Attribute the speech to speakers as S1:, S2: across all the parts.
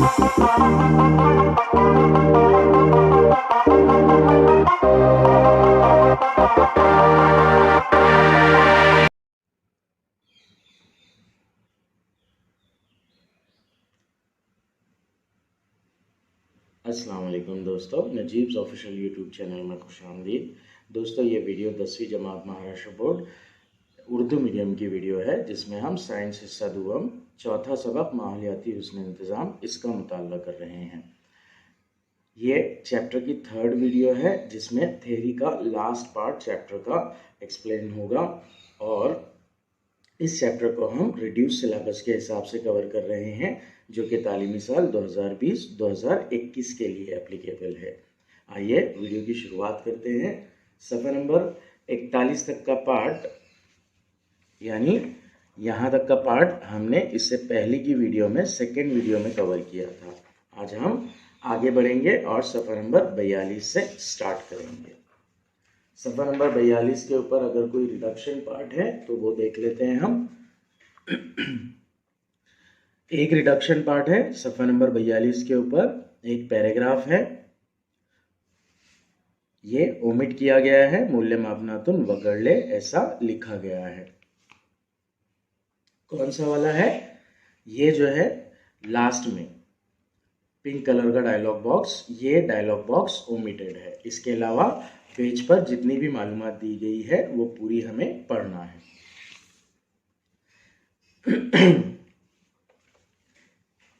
S1: अस्सलाम वालेकुम दोस्तों, नजीब्स ऑफिशियल यूट्यूब चैनल में खुशामदीद। दोस्तों, ये वीडियो 10वीं जमात महाराष्ट्र बोर्ड उर्दू मीडियम की वीडियो है, जिसमें हम साइंस हिस्सा दुआम चौथा सबक माहौलियाती हुस्न इंतज़ाम इसका मुताला कर रहे हैं। ये चैप्टर की 3rd वीडियो है, जिसमें थ्योरी का लास्ट पार्ट चैप्टर का एक्सप्लेन होगा और इस चैप्टर को हम रिड्यूस सिलेबस के हिसाब से कवर कर रहे हैं, जो कि तालीमी साल 2020-2021 के लिए एप्लीकेबल है। आइए वीडियो की शुरुआत करते हैं। सफ़ा नंबर 41 तक का पार्ट, यानी यहाँ तक का पार्ट हमने इससे पहले की वीडियो में 2nd वीडियो में कवर किया था। आज हम आगे बढ़ेंगे और सफ़ा नंबर 42 से स्टार्ट करेंगे। सफ़ा नंबर 42 के ऊपर अगर कोई रिडक्शन पार्ट है तो वो देख लेते हैं हम। एक रिडक्शन पार्ट है सफ़ा नंबर 42 के ऊपर, एक पैराग्राफ है, ये ओमिट किया गया है, मूल्य मापनातुन वगड़ले ऐसा लिखा गया है। कौन सा वाला है? ये जो है लास्ट में पिंक कलर का डायलॉग बॉक्स, ये डायलॉग बॉक्स ओमिटेड है। इसके अलावा पेज पर जितनी भी मालूमात दी गई है वो पूरी हमें पढ़ना है।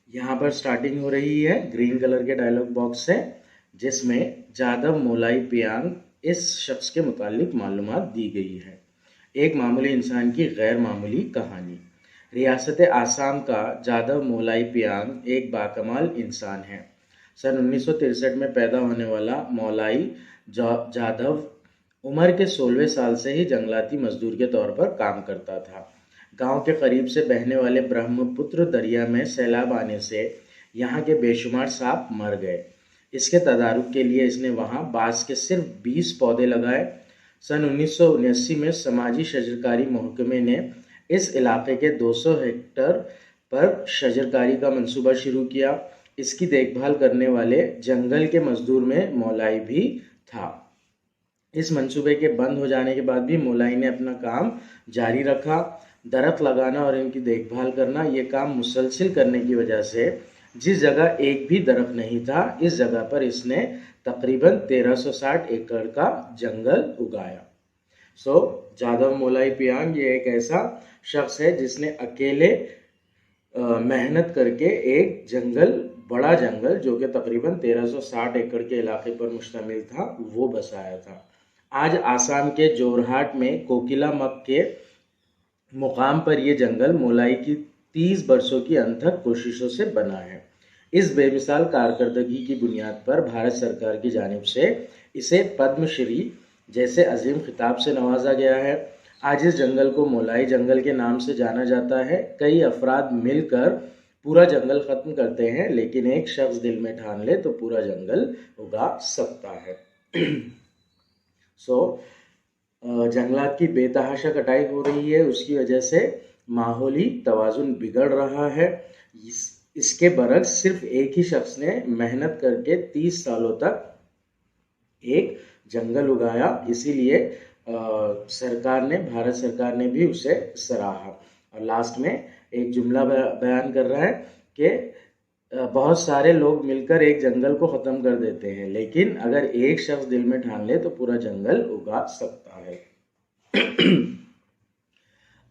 S1: यहाँ पर स्टार्टिंग हो रही है ग्रीन कलर के डायलॉग बॉक्स से, जिसमें जादव मोलाई पियांग इस शख्स के मुतालिक मालूमात दी गई है। एक मामूली इंसान की गैर मामूली कहानी। रियासत आसाम का जादव मोलाई पियांग एक बाकमाल इंसान है। सन 1963 में पैदा होने वाला मोलाई जाधव उम्र के 16वें साल से ही जंगलाती मजदूर के तौर पर काम करता था। गांव के करीब से बहने वाले ब्रह्मपुत्र दरिया में सैलाब आने से यहाँ के बेशुमार सांप मर गए। इसके तदारुक के लिए इसने वहाँ बांस के सिर्फ 20 पौधे लगाए। सन 1979 में समाजी शजरकारी महकमे ने इस इलाके के 200 हेक्टेयर पर शजरकारी का मंसूबा शुरू किया। इसकी देखभाल करने वाले जंगल के मजदूर में मौलाई भी था। इस मंसूबे के बंद हो जाने के बाद भी मौलाई ने अपना काम जारी रखा। दरख्त लगाना और इनकी देखभाल करना, ये काम मुसलसिल करने की वजह से जिस जगह एक भी दरख्त नहीं था, इस जगह पर इसने तकरीबन 1360 एकड़ का जंगल उगाया। जादव मोलाई पियांग ये एक ऐसा शख्स है जिसने अकेले मेहनत करके एक जंगल, बड़ा जंगल जो कि तकरीबन 1360 एकड़ के इलाके पर मुश्तमिल था, वो बसाया था। आज आसाम के जोरहाट में कोकिलामक के मुकाम पर यह जंगल मोलाई की 30 बरसों की अनथक कोशिशों से बना है। इस बेमिसाल कारकर्दगी की बुनियाद पर भारत सरकार की जानिब से इसे पद्मश्री जैसे अजीम खिताब से नवाजा गया है। आज इस जंगल को मोलाई जंगल के नाम से जाना जाता है। कई अफराद मिलकर पूरा जंगल खत्म करते हैं, लेकिन एक शख्स दिल में ठान ले तो पूरा जंगल उगा सकता है। जंगलात की बेतहाशा कटाई हो रही है, उसकी वजह से माहौली तवाजुन बिगड़ रहा है। इसके बरक्स सिर्फ एक ही शख्स ने मेहनत करके 30 सालों तक एक जंगल उगाया, इसीलिए भारत सरकार ने भी उसे सराहा। और लास्ट में एक जुमला बयान कर रहा है कि बहुत सारे लोग मिलकर एक जंगल को ख़त्म कर देते हैं, लेकिन अगर एक शख्स दिल में ठान ले तो पूरा जंगल उगा सकता है।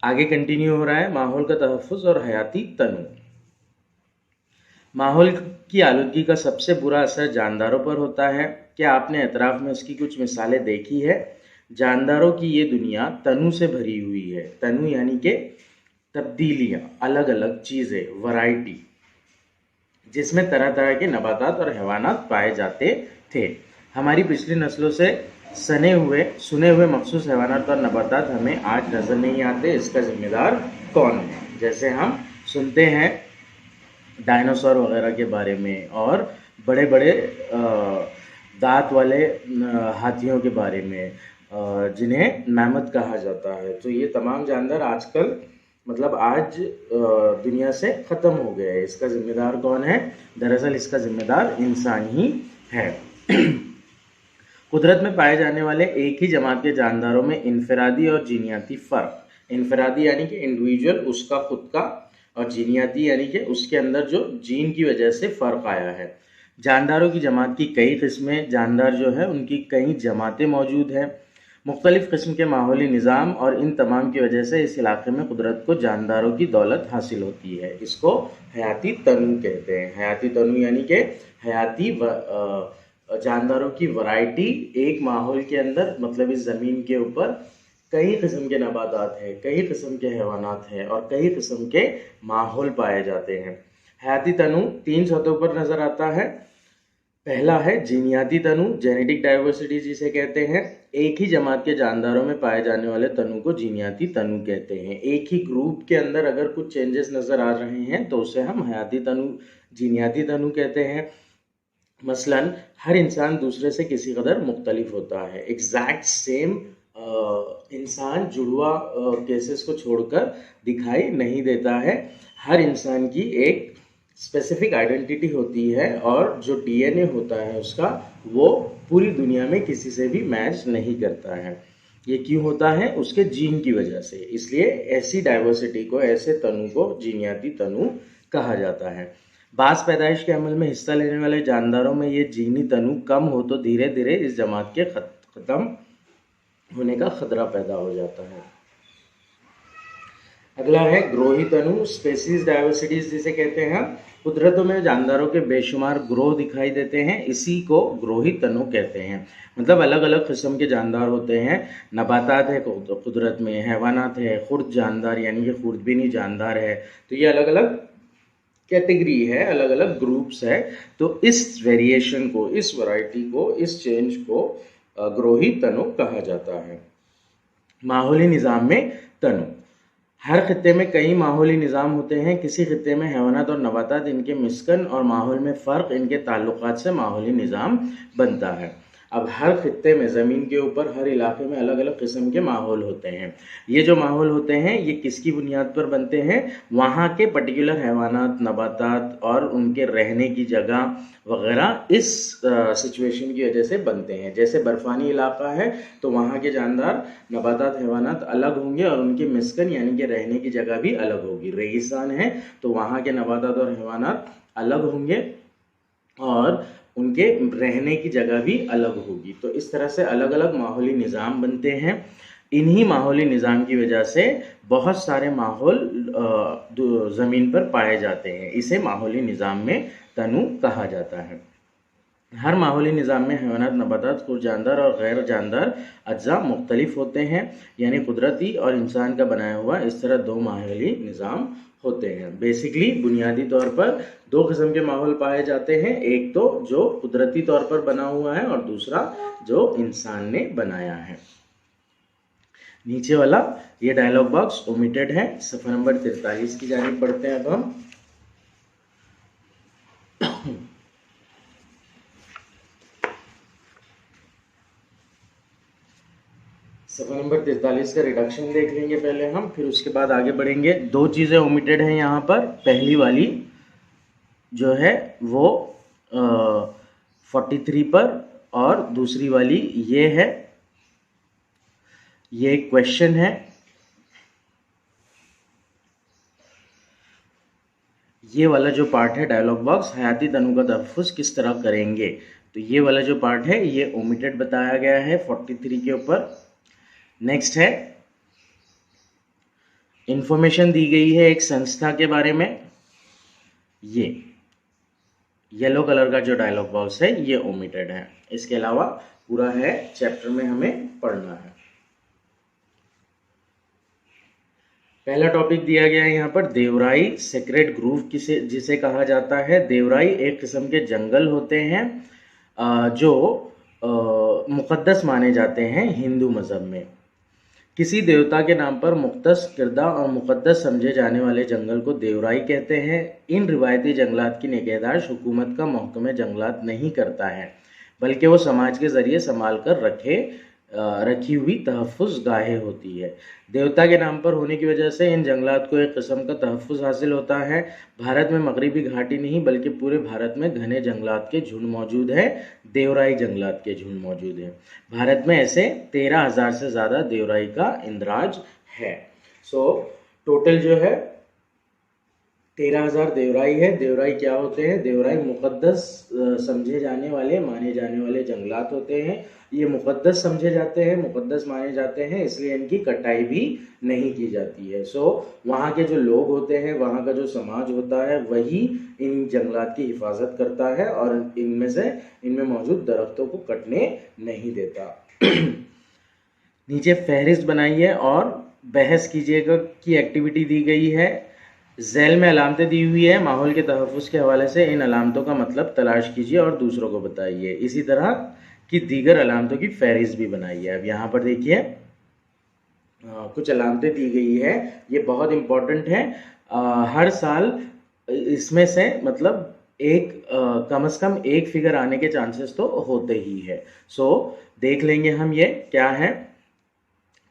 S1: आगे कंटिन्यू हो रहा है, माहौल का तहफ़्फ़ुज़ और हयाती तनू। माहौल की आलूदगी का सबसे बुरा असर जानदारों पर होता है। क्या आपने अतराफ में इसकी कुछ मिसालें देखी है? जानदारों की ये दुनिया तनु से भरी हुई है। तनु यानी कि तब्दीलियाँ, अलग अलग चीज़ें, वैरायटी, जिसमें तरह तरह के नबातात और हैवानात पाए जाते थे। हमारी पिछली नस्लों से सुने हुए मखसूस हैवानात और नबातात हमें आज नज़र नहीं आते। इसका जिम्मेदार कौन है? जैसे हम सुनते हैं डायनासोर वगैरह के बारे में और बड़े बड़े दांत वाले हाथियों के बारे में, जिन्हें मैमथ कहा जाता है। तो ये तमाम जानवर आजकल मतलब आज दुनिया से ख़त्म हो गया है। इसका जिम्मेदार कौन है? दरअसल इसका जिम्मेदार इंसान ही है। कुदरत में पाए जाने वाले एक ही जमात के जानदारों में इनफरादी और जीनियाती फ़र्क, इनफरादी यानी कि इंडिविजुअल, उसका खुद का, और जीनियाती यानी कि उसके अंदर जो जीन की वजह से फ़र्क आया है। जानदारों की जमात की कई किस्में, जानदार जो है उनकी कई जमातें मौजूद हैं। मुख्तलिफ़ किस्म के माहौली निज़ाम और इन तमाम की वजह से इस इलाके में कुदरत को जानदारों की दौलत हासिल होती है। इसको हयाती तनू कहते हैं। हयाती तनू यानी कि हयाती जानदारों की वैरायटी एक माहौल के अंदर, मतलब इस ज़मीन के ऊपर कई किस्म के नबातात हैं, कई किस्म के हैवानात हैं और कई किस्म के माहौल पाए जाते हैं। हयाती तनू 3 सतहों पर नज़र आता है। पहला है जीनियाती तनु, जेनेटिक डाइवर्सिटी जिसे कहते हैं। एक ही जमात के जानदारों में पाए जाने वाले तनु को जीनियाती तनु कहते हैं। एक ही ग्रुप के अंदर अगर कुछ चेंजेस नज़र आ रहे हैं तो उसे हम हयाती तनु, जीनियाती तनु कहते हैं। मसलन हर इंसान दूसरे से किसी कदर मुख्तलिफ होता है। एग्जैक्ट सेम इंसान जुड़वा केसेस को छोड़कर दिखाई नहीं देता है। हर इंसान की एक स्पेसिफिक आइडेंटिटी होती है और जो डीएनए होता है उसका, वो पूरी दुनिया में किसी से भी मैच नहीं करता है। ये क्यों होता है? उसके जीन की वजह से। इसलिए ऐसी डाइवर्सिटी को, ऐसे तनु को जीनियाती तनु कहा जाता है। बास पैदाइश के अमल में हिस्सा लेने वाले जानदारों में ये जीनी तनु कम हो तो धीरे धीरे इस जमात के ख़त्म होने का खतरा पैदा हो जाता है। अगला है ग्रोही तनु, स्पेसीज डाइवर्सिटीज जिसे कहते हैं। कुदरतों में जानदारों के बेशुमार ग्रोह दिखाई देते हैं, इसी को ग्रोही तनु कहते हैं। मतलब अलग अलग किस्म के जानदार होते हैं। नबातात है कुदरत में, हैवानात है, खुर्द जानदार यानी कि खुर्दबीनी जानदार है। तो ये अलग अलग कैटेगरी है, अलग अलग ग्रुप्स है। तो इस वेरिएशन को, इस वैरायटी को, इस चेंज को ग्रोही तनु कहा जाता है। माहौली निज़ाम में तनु, हर खित्ते में कई माहौली निज़ाम होते हैं। किसी खित्ते में हैवानात और नबातात, इनके मिस्कन और माहौल में फ़र्क, इनके ताल्लुकात से माहौली निज़ाम बनता है। अब हर खित्ते में, ज़मीन के ऊपर हर इलाके में अलग अलग किस्म के माहौल होते हैं। ये जो माहौल होते हैं ये किसकी बुनियाद पर बनते हैं? वहाँ के पर्टिकुलर हैवानात, नबातात और उनके रहने की जगह वगैरह इस सिचुएशन की वजह से बनते हैं। जैसे बर्फ़ानी इलाका है तो वहाँ के जानदार, नबातात, हैवानात अलग होंगे और उनके मिस्कन यानी कि रहने की जगह भी अलग होगी। रेगिस्तान है तो वहाँ के नबातात और हैवानात अलग होंगे और उनके रहने की जगह भी अलग होगी। तो इस तरह से अलग अलग माहौली निज़ाम बनते हैं। इन्हीं माहौली निज़ाम की वजह से बहुत सारे माहौल ज़मीन पर पाए जाते हैं। इसे माहौली निज़ाम में तनु कहा जाता है। हर माहौली निज़ाम में हैवानात, नबातात, खुद जानदार और गैर जानदार अज्जा मुख्तलिफ होते हैं। यानी कुदरती और इंसान का बनाया हुआ इस तरह 2 माहौली निज़ाम होते हैं। बेसिकली बुनियादी तौर पर 2 किस्म के माहौल पाए जाते हैं। एक तो जो कुदरती तौर पर बना हुआ है और दूसरा जो इंसान ने बनाया है। नीचे वाला ये डायलॉग बॉक्स ओमिटेड है। सफ़र नंबर 43 की जानिब पढ़ते हैं अब हम। सफ़र नंबर 43 का रिडक्शन देख लेंगे पहले हम, फिर उसके बाद आगे बढ़ेंगे। 2 चीज़ें ओमिटेड हैं यहाँ पर। पहली वाली जो है वो 43 पर, और दूसरी वाली ये है, ये एक क्वेश्चन है। ये वाला जो पार्ट है डायलॉग बॉक्स, हयाती तनु का तहफ़्फ़ुज़ किस तरह करेंगे, तो ये वाला जो पार्ट है ये ओमिटेड बताया गया है 43 के ऊपर। नेक्स्ट है, इंफॉर्मेशन दी गई है एक संस्था के बारे में। ये येलो कलर का जो डायलॉग बॉक्स है ये ओमिटेड है। इसके अलावा पूरा है चैप्टर में हमें पढ़ना है। पहला टॉपिक दिया गया है यहाँ पर, देवराई सेक्रेट ग्रूव जिसे कहा जाता है। देवराई एक किस्म के जंगल होते हैं जो मुक़द्दस माने जाते हैं हिंदू मज़हब में। किसी देवता के नाम पर मुख्तस किरदा और मुक़द्दस समझे जाने वाले जंगल को देवराई कहते हैं। इन रिवायती जंगलात की निगहदाश्त हुकूमत का महकमे जंगलात नहीं करता है, बल्कि वो समाज के ज़रिए संभाल कर रखे रखी हुई तहफ़्फ़ुज़ गाहें होती है। देवता के नाम पर होने की वजह से इन जंगलात को एक किस्म का तहफ़्फ़ुज़ हासिल होता है। भारत में मगरबी घाटी नहीं बल्कि पूरे भारत में घने जंगलात के झुंड मौजूद है, देवराई जंगलात के झुंड मौजूद है। भारत में ऐसे 13,000 से ज़्यादा देवराई का इंद्राज है। सो टोटल जो है 13,000 देवराई है। देवराई क्या होते हैं? देवराई मुक़द्दस समझे जाने वाले, माने जाने वाले जंगलात होते हैं। ये मुक़द्दस समझे जाते हैं, मुक़द्दस माने जाते हैं, इसलिए इनकी कटाई भी नहीं की जाती है। सो वहाँ के जो लोग होते हैं, वहाँ का जो समाज होता है, वही इन जंगलात की हिफाजत करता है और इनमें मौजूद दरख्तों को कटने नहीं देता। नीचे फहरिस्त बनाई है और बहस कीजिएगा की एक्टिविटी दी गई है। झैल में अलामतें दी हुई है। माहौल के तहफ़्फ़ुज़ के हवाले से इन अलामतों का मतलब तलाश कीजिए और दूसरों को बताइए। इसी तरह की दीगर अलामतों की फहरिस्त भी बनाई है। अब यहाँ पर देखिए कुछ अलामतें दी गई है, ये बहुत इम्पोर्टेंट है। हर साल इसमें से मतलब कम से कम एक फिगर आने के चांसेस तो होते ही है। सो देख लेंगे हम ये क्या है।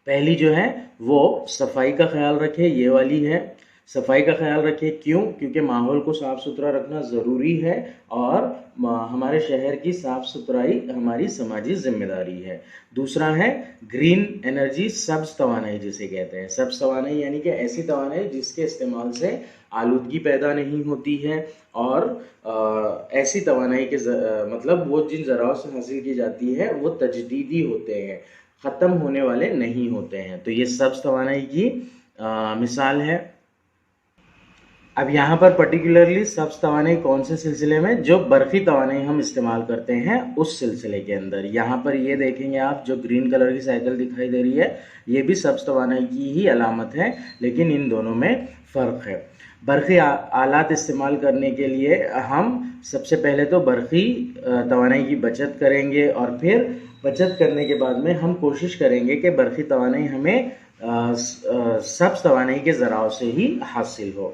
S1: पहली जो है वो सफाई का ख्याल रखें, ये वाली है। सफाई का ख्याल रखें, क्यों? क्योंकि माहौल को साफ़ सुथरा रखना ज़रूरी है और हमारे शहर की साफ़ सुथराई हमारी समाजी जिम्मेदारी है। दूसरा है ग्रीन एनर्जी, सब्ज़ तवानाई जिसे कहते हैं। सब्ज़ तवानाई यानी कि ऐसी तवानाई जिसके इस्तेमाल से आलूदगी पैदा नहीं होती है और ऐसी तवानाई के मतलब वो जिन ज़राओं से हासिल की जाती है वो तजदीदी होते हैं, ख़त्म होने वाले नहीं होते हैं। तो ये सब्ज़ तवानाई की मिसाल है। अब यहाँ पर पर्टिकुलरली सब्ज़ तवानाई कौन से सिलसिले में? जो बर्फ़ी तवानाई हम इस्तेमाल करते हैं उस सिलसिले के अंदर। यहाँ पर ये देखेंगे आप, जो ग्रीन कलर की साइकिल दिखाई दे रही है, ये भी सब्ज़ तवानाई की ही अलामत है, लेकिन इन दोनों में फ़र्क है। बरक़ी आलात इस्तेमाल करने के लिए हम सबसे पहले तो बरक़ी तवानाई की बचत करेंगे और फिर बचत करने के बाद में हम कोशिश करेंगे कि बरक़ी तवानाई हमें सब्ज़ तवानाई के ज़राओं से ही हासिल हो।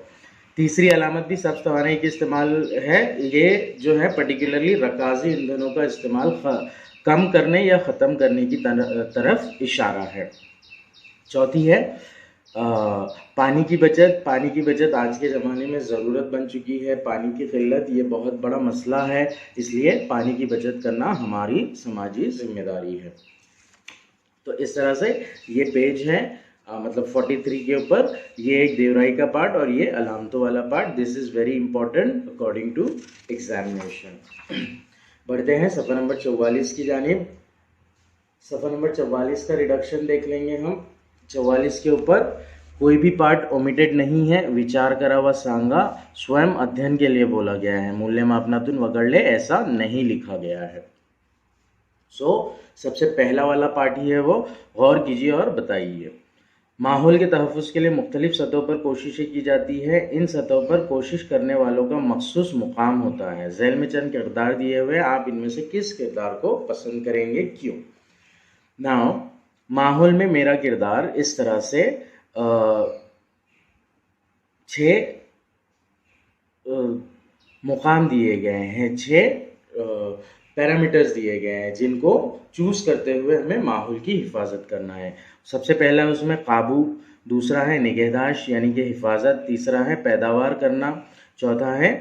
S1: तीसरी अलामत भी सब्ज़ तवानाई की इस्तेमाल है। ये जो है पर्टिकुलरली रकाज़ी ईंधनों का इस्तेमाल कम करने या ख़त्म करने की तरफ इशारा है। चौथी है पानी की बचत। पानी की बचत आज के ज़माने में ज़रूरत बन चुकी है। पानी की क़िल्लत ये बहुत बड़ा मसला है, इसलिए पानी की बचत करना हमारी समाजी जिम्मेदारी है। तो इस तरह से ये पेज है, मतलब 43 के ऊपर ये एक देवराई का पार्ट और ये अलामतों वाला part. This is very important according to examination. बढ़ते हैं सफ़ा नंबर 44 की जानिब। सफ़ा नंबर 44 का रिडक्शन देख लेंगे हम। 44 के ऊपर कोई भी पार्ट ओमिटेड नहीं है। विचार करा हुआ सांगा स्वयं अध्ययन के लिए बोला गया है। मूल्य मापनातुन वगड़ले ऐसा नहीं लिखा गया है। सबसे पहला वाला पार्ट ही है वो, गौर कीजिए और बताइए। माहौल के तहफ़्फ़ुज़ के लिए मुख्तलिफ़ सतहों पर कोशिशें की जाती है। इन सतहों पर कोशिश करने वालों का मख़सूस मुकाम होता है। ज़ैल में चंद किरदार दिए हुए, आप इनमें से किस किरदार को पसंद करेंगे, क्यों? नाउ माहौल में मेरा किरदार इस तरह से 6 मुकाम दिए गए हैं, 6 पैरामीटर्स दिए गए हैं जिनको चूज़ करते हुए हमें माहौल की हिफाजत करना है। सबसे पहला है उसमें काबू, दूसरा है निगहदाश्त यानी कि हिफाजत, तीसरा है पैदावार करना, चौथा है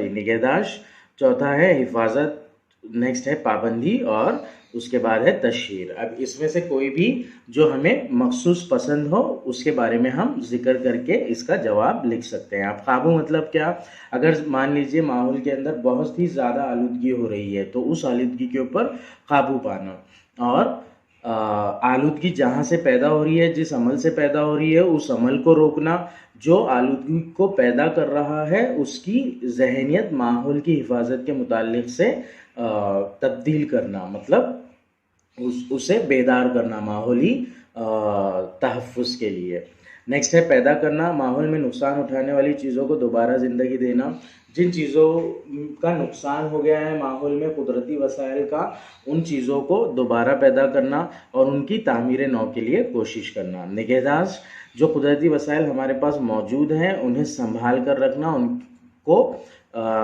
S1: निगहदाश्त, चौथा है हिफाजत, नेक्स्ट है पाबंदी और उसके बाद है तशहीर। अब इसमें से कोई भी जो हमें मखसूस पसंद हो उसके बारे में हम जिक्र करके इसका जवाब लिख सकते हैं। अब काबू मतलब क्या? अगर मान लीजिए माहौल के अंदर बहुत ही ज़्यादा आलूदगी हो रही है तो उस आलूदगी के ऊपर काबू पाना, और आलूदगी जहाँ से पैदा हो रही है, जिस अमल से पैदा हो रही है, उस अमल को रोकना। जो आलूदगी को पैदा कर रहा है उसकी जहनियत माहौल की हिफाजत के मुताल्लिक़ से तब्दील करना, मतलब उसे बेदार करना माहौली तहफ़्फ़ुज़ के लिए। नेक्स्ट है पैदा करना, माहौल में नुकसान उठाने वाली चीज़ों को दोबारा ज़िंदगी देना। जिन चीज़ों का नुकसान हो गया है माहौल में कुदरती वसाइल का, उन चीज़ों को दोबारा पैदा करना और उनकी तामीर नौ के लिए कोशिश करना। निगहदाश्त, जो कुदरती वसाइल हमारे पास मौजूद हैं उन्हें संभाल कर रखना, उनको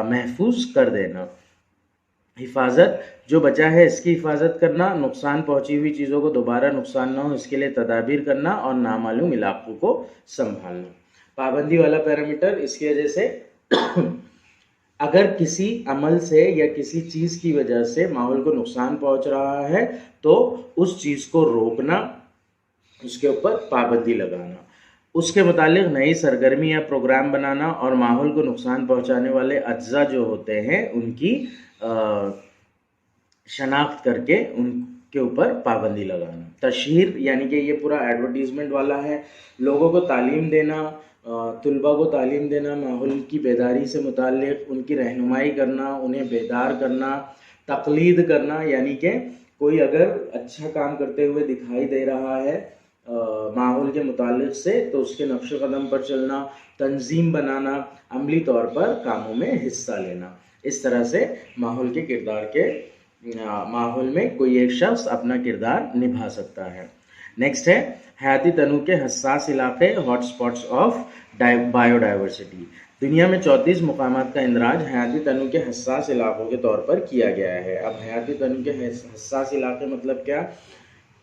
S1: महफूज कर देना। हिफाजत, जो बचा है इसकी हिफाजत करना, नुकसान पहुंची हुई चीज़ों को दोबारा नुकसान ना हो इसके लिए तदाबीर करना और नामालूम इलाकों को संभालना। पाबंदी वाला पैरामीटर इसकी वजह से अगर किसी अमल से या किसी चीज़ की वजह से माहौल को नुकसान पहुंच रहा है तो उस चीज़ को रोकना, उसके ऊपर पाबंदी लगाना, उसके मुतालिक नई सरगर्मी या प्रोग्राम बनाना और माहौल को नुकसान पहुंचाने वाले अज्जा जो होते हैं उनकी शनाख्त करके उनके ऊपर पाबंदी लगाना। तशहीर यानी कि ये पूरा एडवर्टीजमेंट वाला है। लोगों को तालीम देना, तुलबा को तालीम देना माहौल की बेदारी से मुतालिक, उनकी रहनुमाई करना, उन्हें बेदार करना, तकलीद करना, यानी कि कोई अगर अच्छा काम करते हुए दिखाई दे रहा है माहौल के मुतालिक से तो उसके नक्श कदम पर चलना, तंजीम बनाना, अमली तौर पर कामों में हिस्सा लेना। इस तरह से माहौल के किरदार के माहौल में कोई एक शख्स अपना किरदार निभा सकता है। नेक्स्ट है हयाती तनू के हसास इलाके, हॉटस्पॉट्स ऑफ बायोडाइवर्सिटी। दुनिया में 34 मुकामात का इंदराज हयाती तनू के हसास इलाकों के तौर पर किया गया है। अब हयाती तनू के हसास इलाके मतलब क्या?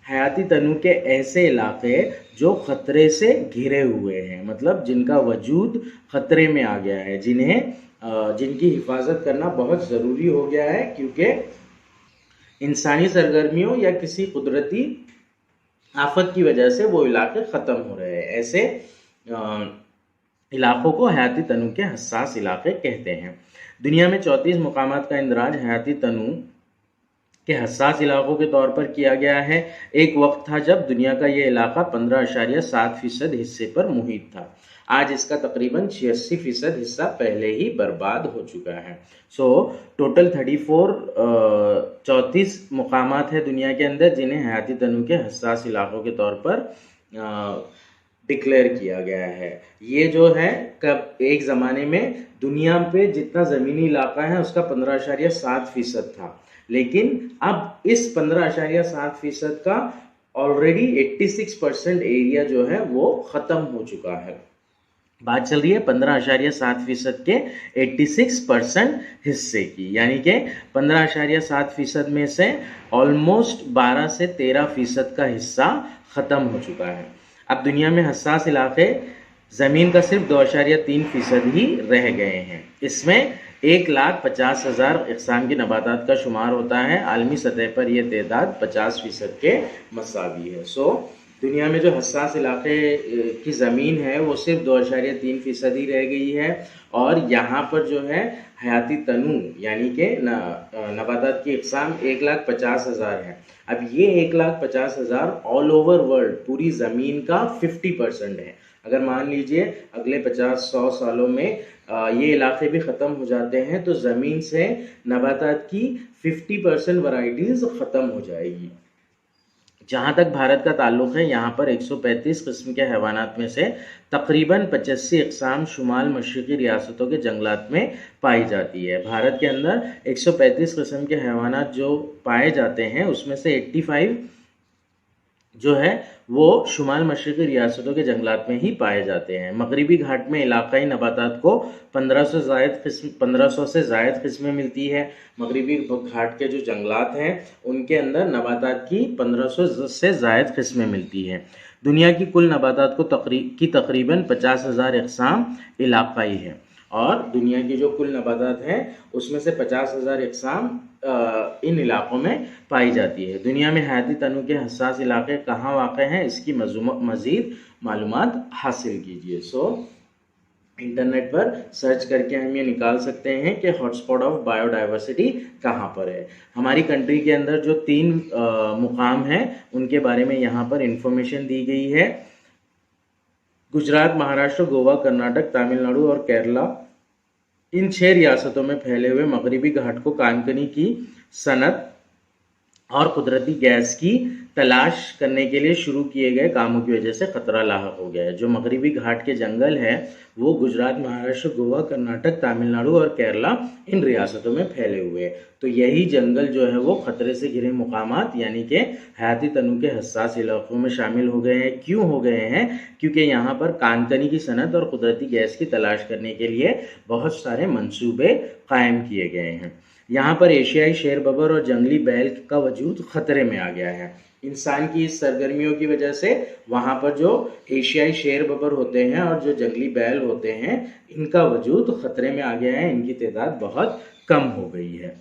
S1: हयाती तनू के ऐसे इलाके जो खतरे से घिरे हुए हैं, मतलब जिनका वजूद खतरे में आ गया है, जिनकी हिफाजत करना बहुत ज़रूरी हो गया है क्योंकि इंसानी सरगर्मियों या किसी कुदरती आफत की वजह से वो इलाके ख़त्म हो रहे हैं। ऐसे इलाकों को हयाती तनू के हसास इलाके कहते हैं। दुनिया में 34 मुकामात का इंदराज हयाती तनू के हसास इलाकों के तौर पर किया गया है। एक वक्त था जब दुनिया का ये इलाका 15.7% हिस्से पर मुहित था। आज इसका तकरीबन 86% हिस्सा पहले ही बर्बाद हो चुका है। टोटल 34 मुकामात है दुनिया के अंदर जिन्हें हयाती तनू के हसास इलाकों के तौर पर डिक्लेयर किया गया है। ये जो है कब एक ज़माने में दुनिया पे जितना ज़मीनी इलाका है उसका 15.7% था, लेकिन अब इस 15.7% का ऑलरेडी 86% एरिया जो है वो ख़त्म हो चुका है। बात चल रही है 15.7% के 86% हिस्से की, यानी कि 15.7% में से ऑलमोस्ट 12 से 13% का हिस्सा ख़त्म हो चुका है। अब दुनिया में हसास इलाके ज़मीन का सिर्फ 2.3% ही रह गए हैं। इसमें 1,50,000 इक़साम की नबातात का शुमार होता है। आलमी सतह पर यह तादाद 50% के मसावी है। दुनिया में जो हसास इलाके की ज़मीन है वो सिर्फ 2.3% ही रह गई है और यहाँ पर जो है हयाती तनू यानी कि नबातात की इक़साम 1,50,000 है। अब ये 1,50,000 ऑल ओवर वर्ल्ड पूरी ज़मीन का 50% है। अगर मान लीजिए अगले 50-100 सालों में ये इलाके भी ख़त्म हो जाते हैं तो ज़मीन से नबातात की 50% वैराइटीज़ ख़त्म हो जाएगी। जहाँ तक भारत का ताल्लुक़ है, यहाँ पर 135 किस्म के हैवानात में से तकरीबन 85 इक़साम शुमाल मशरिक़ी रियासतों के जंगलात में पाई जाती है। भारत के अंदर 135 किस्म के हैवानात जो पाए जाते हैं उसमें से 85 जो है वो शुमाल मशरिक़ी रियासतों के जंगलात में ही पाए जाते हैं। मगरिबी घाट में इलाकाई नबातात को 1500 से ज़ायद किस्में मिलती है। मगरिबी घाट के जो जंगलात हैं उनके अंदर नबातात की 1500 से ज़ायद किस्में मिलती हैं। दुनिया की कुल नबातात की तकरीबन 50,000 इक़साम इलाकाई है और दुनिया की जो कुल नबातात हैं उसमें से 50,000 इक़साम इन इलाकों में पाई जाती है। दुनिया में हयाती तनू के हसास इलाके कहाँ वाक़ हैं इसकी मज़ीद मालूमात हासिल कीजिए। इंटरनेट पर सर्च करके हम ये निकाल सकते हैं कि हॉटस्पॉट ऑफ बायोडाइवर्सिटी कहाँ पर है। हमारी कंट्री के अंदर जो 3 मुकाम हैं उनके बारे में यहाँ पर इंफॉर्मेशन दी गई है। गुजरात, महाराष्ट्र, गोवा, कर्नाटक, तमिलनाडु और केरला, इन 6 रियासतों में फैले हुए मगरिबी घाट को कानकनी की सनत और कुदरती गैस की तलाश करने के लिए शुरू किए गए कामों की वजह से खतरा लाहक हो गया है। जो मगरबी घाट के जंगल है वो गुजरात, महाराष्ट्र, गोवा, कर्नाटक, तमिलनाडु और केरला इन रियासतों में फैले हुए हैं। तो यही जंगल जो है वो खतरे से घिरे मुकामात यानी कि हयाती तनु के हसास इलाकों में शामिल हो गए हैं। क्यों हो गए हैं? क्योंकि यहाँ पर कानकनी की सनत और कुदरती गैस की तलाश करने के लिए बहुत सारे मंसूबे कायम किए गए हैं। यहाँ पर एशियाई शेर बबर और जंगली बैल का वजूद खतरे में आ गया है। इंसान की इस सरगर्मियों की वजह से वहाँ पर जो एशियाई शेर बबर होते हैं और जो जंगली बैल होते हैं इनका वजूद खतरे में आ गया है, इनकी तादाद बहुत कम हो गई है।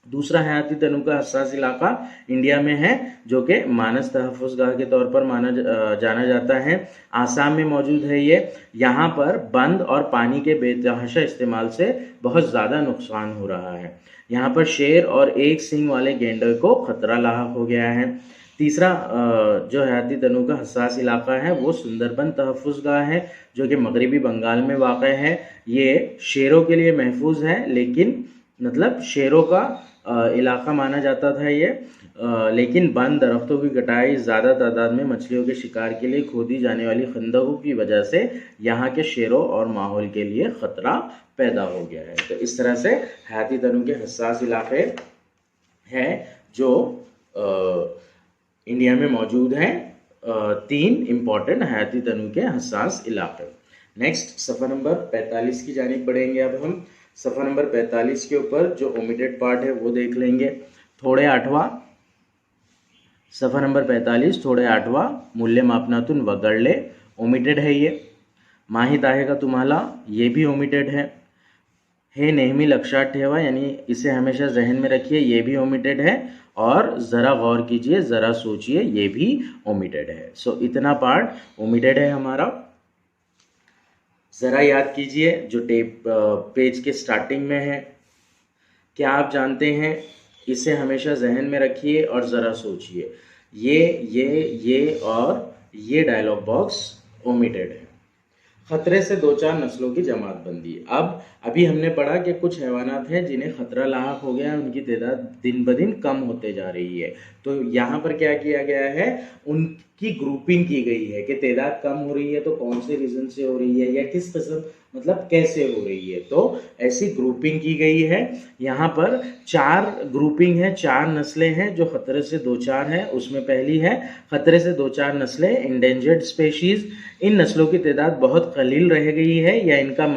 S1: दूसरा हयाती तनु का हसास इलाका इंडिया में है जो कि मानस तहफ़्फ़ुज़गाह के तौर पर जाना जाता है। आसाम में मौजूद है ये। यहाँ पर बंद और पानी के बेतहाशा इस्तेमाल से बहुत ज़्यादा नुकसान हो रहा है। यहाँ पर शेर और एक सींग वाले गेंडे को खतरा लाहक हो गया है। तीसरा जो हयाती तनु का हसास इलाका है वो सुंदरबन तहफ़्फ़ुज़गाह है जो कि मगरबी बंगाल में वाक़ है। ये शेरों के लिए महफूज है, लेकिन मतलब शेरों का इलाका माना जाता था ये, लेकिन बंद दरख्तों की कटाई, ज़्यादा तादाद में मछलियों के शिकार के लिए खोदी जाने वाली खंदकों की वजह से यहाँ के शेरों और माहौल के लिए ख़तरा पैदा हो गया है। तो इस तरह से हयाती तनु के हसास इलाके हैं जो इंडिया में मौजूद हैं। 3 इम्पॉर्टेंट हयाती तनु के हसास इलाके। नेक्स्ट सफ़र नंबर 45 की जानिब बढ़ेंगे। अब हम सफ़र नंबर 45 के ऊपर जो ओमिटेड पार्ट है वो देख लेंगे। थोड़े 8वां, सफ़र नंबर 45 थोड़े 8वां, मूल्य मापनातून वगळले, ओमिटेड है ये। माहीत आहे का तुम्हाला, ये भी ओमिटेड है। हे नेहमी लक्षात ठेवा यानी इसे हमेशा जहन में रखिए, ये भी ओमिटेड है। और ज़रा गौर कीजिए, ज़रा सोचिए, ये भी ओमिटेड है। सो इतना पार्ट ओमिटेड है हमारा। ज़रा याद कीजिए जो पेज के स्टार्टिंग में है, क्या आप जानते हैं? इसे हमेशा जहन में रखिए और ज़रा सोचिए। ये और ये डायलॉग बॉक्स ओमिटेड है। खतरे से 2-4 नस्लों की जमात बंदी। अब अभी हमने पढ़ा कि कुछ हैवानात हैं जिन्हें खतरा लाहक हो गया है, उनकी तादाद दिन ब दिन कम होते जा रही है। तो यहाँ पर क्या किया गया है, उनकी ग्रुपिंग की गई है कि तादाद कम हो रही है तो कौन से रीज़न से हो रही है या किस किस्म मतलब कैसे हो रही है, तो ऐसी ग्रुपिंग की गई है। यहाँ पर 4 ग्रुपिंग है, 4 नस्लें हैं जो खतरे से 2-4 है। उसमें पहली है खतरे से 2-4 नस्लें इंडेंजर्ड स्पेशीज़। इन नस्लों की तादाद बहुत कलील रह गई है या इनका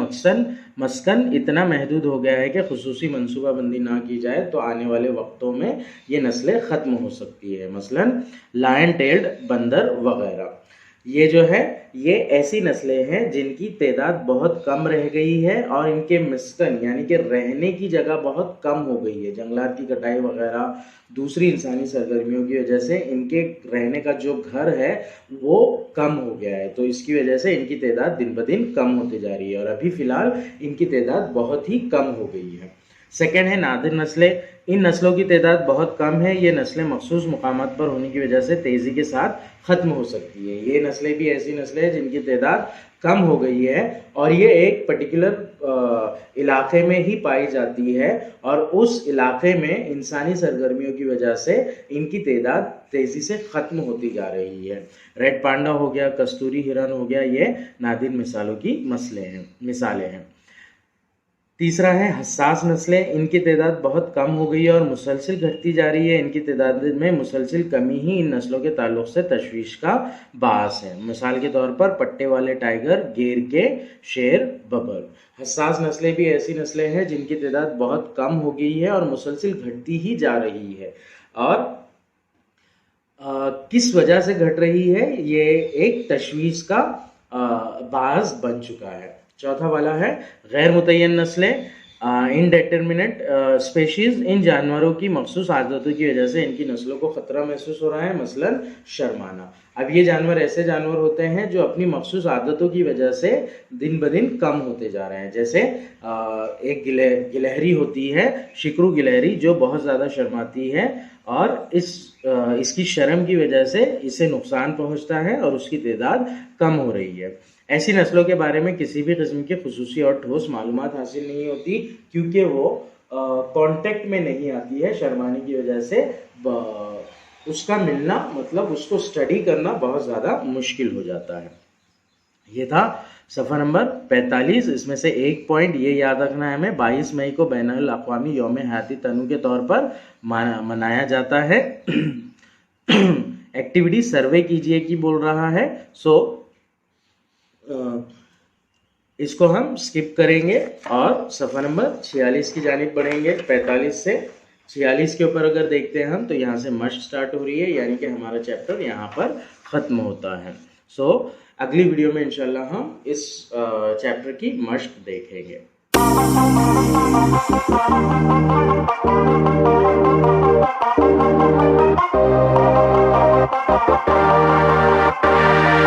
S1: मस्कन इतना महदूद हो गया है कि खुसूसी मनसूबाबंदी ना की जाए तो आने वाले वक्तों में ये नस्लें ख़त्म हो सकती है। मसलन लायन टेल्ड बंदर वगैरह। ये जो है ये ऐसी नस्लें हैं जिनकी तादाद बहुत कम रह गई है और इनके मस्कन यानी कि रहने की जगह बहुत कम हो गई है। जंगलात की कटाई वगैरह दूसरी इंसानी सरगर्मियों की वजह से इनके रहने का जो घर है वो कम हो गया है। तो इसकी वजह से इनकी तादाद दिन ब दिन कम होती जा रही है और अभी फ़िलहाल इनकी तादाद बहुत ही कम हो गई है। सेकेंड है नादिर नस्लें। इन नस्लों की तादाद बहुत कम है। ये नस्लें मखसूस मुकामात पर होने की वजह से तेज़ी के साथ ख़त्म हो सकती है। ये नस्लें भी ऐसी नस्लें हैं जिनकी तादाद कम हो गई है और ये एक पर्टिकुलर इलाके में ही पाई जाती है और उस इलाके में इंसानी सरगर्मियों की वजह से इनकी तादाद तेज़ी से ख़त्म होती जा रही है। रेड पांडा हो गया, कस्तूरी हिरन हो गया, ये नादिर मिसालों की मिसालें हैं। तीसरा है हसास नस्लें। इनकी तादाद बहुत कम हो गई है और मुसलसिल घटती जा रही है। इनकी तादाद में मुसलसिल कमी ही इन नस्लों के ताल्लुक से तशवीश का बास है। मिसाल के तौर पर पट्टे वाले टाइगर, गेर के शेर, बबर। हसास नस्लें भी ऐसी नस्लें हैं जिनकी तादाद बहुत कम हो गई है और मुसलसिल घटती ही जा रही है। और किस वजह से घट रही है, ये एक तशवीश का बास बन चुका है। चौथा वाला है गैर मुतय्यन नस्लें, इनडेटर्मिनेट स्पेशीज़। इन जानवरों की मखसूस आदतों की वजह से इनकी नस्लों को ख़तरा महसूस हो रहा है, मसलन शर्माना। अब ये जानवर ऐसे जानवर होते हैं जो अपनी मखसूस आदतों की वजह से दिन ब दिन कम होते जा रहे हैं। जैसे एक गिलहरी होती है, शिकरू गिलहरी, जो बहुत ज़्यादा शर्माती है और इसकी शर्म की वजह से इसे नुकसान पहुंचता है और उसकी तादाद कम हो रही है। ऐसी नस्लों के बारे में किसी भी किस्म की खुसूसी और ठोस मालूमात हासिल नहीं होती क्योंकि वो कांटेक्ट में नहीं आती है शर्माने की वजह से उसका मिलना मतलब उसको स्टडी करना बहुत ज़्यादा मुश्किल हो जाता है। ये था सफ़र नंबर 45। इसमें से एक पॉइंट ये याद रखना है हमें, 22 मई को बैनुल अक़वामी यौम हयाती तनु के तौर पर मनाया जाता है। एक्टिविटी सर्वे कीजिए की बोल रहा है, सो इसको हम स्किप करेंगे और सफ़र नंबर 46 की जानिब बढ़ेंगे। 45 से 46 के ऊपर अगर देखते हैं हम, तो यहाँ से मश्क स्टार्ट हो रही है, यानी कि हमारा चैप्टर यहाँ पर ख़त्म होता है। सो अगली वीडियो में इंशाल्लाह हम इस चैप्टर की मश्क देखेंगे।